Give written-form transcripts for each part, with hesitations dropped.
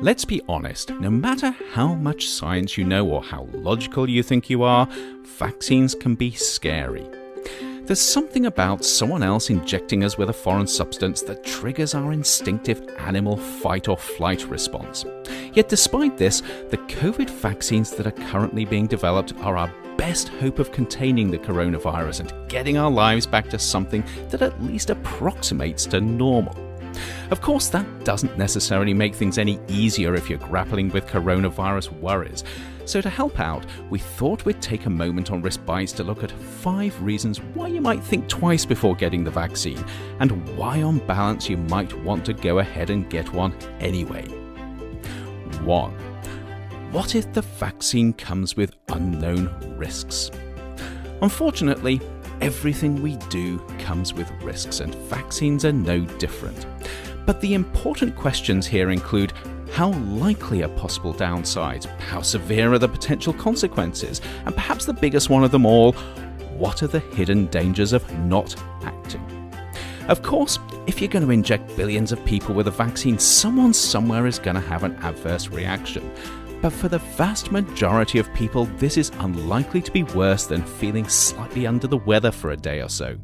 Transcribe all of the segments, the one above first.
Let's be honest, no matter how much science you know or how logical you think you are, vaccines can be scary. There's something about someone else injecting us with a foreign substance that triggers our instinctive animal fight or flight response. Yet despite this, the COVID vaccines that are currently being developed are our best hope of containing the coronavirus and getting our lives back to something that at least approximates to normal. Of course, that doesn't necessarily make things any easier if you're grappling with coronavirus worries. So to help out, we thought we'd take a moment on Risk Bites to look at 5 reasons why you might think twice before getting the vaccine, and why on balance you might want to go ahead and get one anyway. 1. What if the vaccine comes with unknown risks? Unfortunately, everything we do comes with risks, and vaccines are no different. But the important questions here include: how likely are possible downsides? How severe are the potential consequences? And perhaps the biggest one of them all, what are the hidden dangers of not acting? Of course, if you're going to inject billions of people with a vaccine, someone somewhere is going to have an adverse reaction. But for the vast majority of people, this is unlikely to be worse than feeling slightly under the weather for a day or so.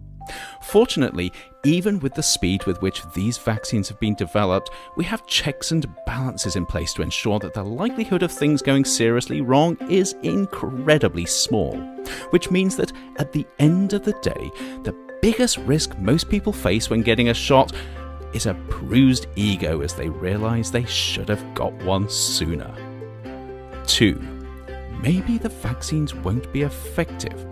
Fortunately, even with the speed with which these vaccines have been developed, we have checks and balances in place to ensure that the likelihood of things going seriously wrong is incredibly small. Which means that at the end of the day, the biggest risk most people face when getting a shot is a bruised ego as they realise they should have got one sooner. 2. Maybe the vaccines won't be effective.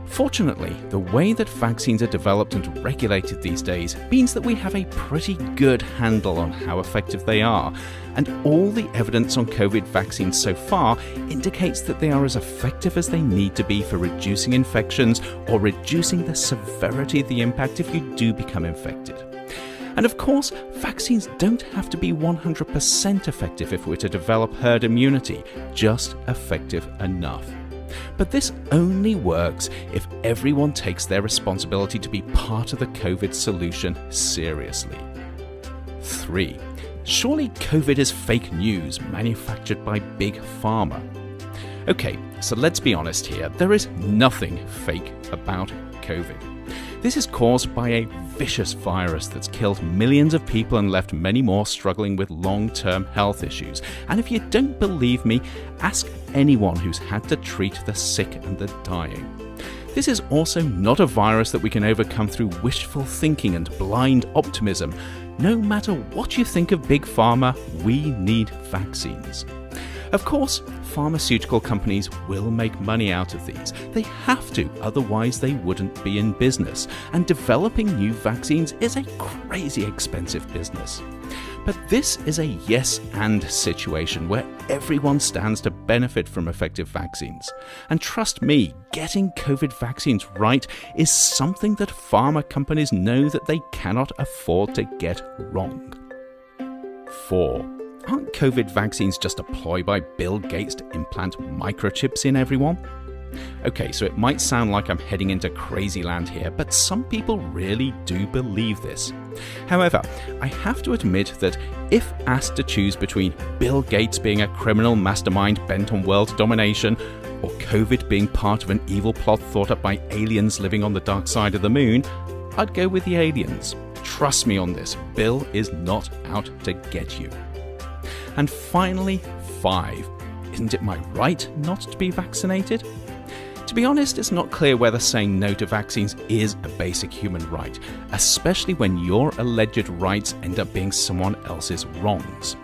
Fortunately, the way that vaccines are developed and regulated these days means that we have a pretty good handle on how effective they are, and all the evidence on COVID vaccines so far indicates that they are as effective as they need to be for reducing infections or reducing the severity of the impact if you do become infected. And of course, vaccines don't have to be 100% effective if we're to develop herd immunity, just effective enough. But this only works if everyone takes their responsibility to be part of the COVID solution seriously. 3. Surely COVID is fake news manufactured by Big Pharma. Okay, so let's be honest here, there is nothing fake about COVID. This is caused by a vicious virus that's killed millions of people and left many more struggling with long-term health issues. And if you don't believe me, ask anyone who's had to treat the sick and the dying. This is also not a virus that we can overcome through wishful thinking and blind optimism. No matter what you think of Big Pharma, we need vaccines. Of course, pharmaceutical companies will make money out of these. They have to, otherwise they wouldn't be in business. And developing new vaccines is a crazy expensive business. But this is a yes and situation where everyone stands to benefit from effective vaccines. And trust me, getting COVID vaccines right is something that pharma companies know that they cannot afford to get wrong. 4. Aren't COVID vaccines just a ploy by Bill Gates to implant microchips in everyone? Okay, so it might sound like I'm heading into crazy land here, but some people really do believe this. However, I have to admit that if asked to choose between Bill Gates being a criminal mastermind bent on world domination, or COVID being part of an evil plot thought up by aliens living on the dark side of the moon, I'd go with the aliens. Trust me on this, Bill is not out to get you. And finally, 5. Isn't it my right not to be vaccinated? To be honest, it's not clear whether saying no to vaccines is a basic human right, especially when your alleged rights end up being someone else's wrongs.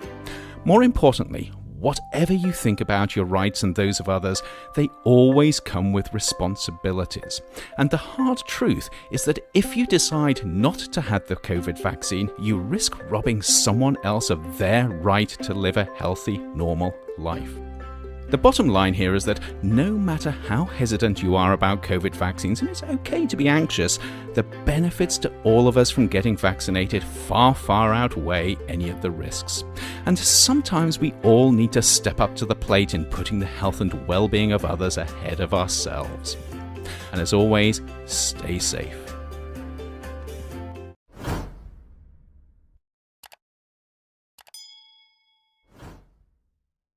More importantly, whatever you think about your rights and those of others, they always come with responsibilities. And the hard truth is that if you decide not to have the COVID vaccine, you risk robbing someone else of their right to live a healthy, normal life. The bottom line here is that no matter how hesitant you are about COVID vaccines, and it's okay to be anxious, the benefits to all of us from getting vaccinated far, far outweigh any of the risks. And sometimes we all need to step up to the plate in putting the health and well-being of others ahead of ourselves. And as always, stay safe.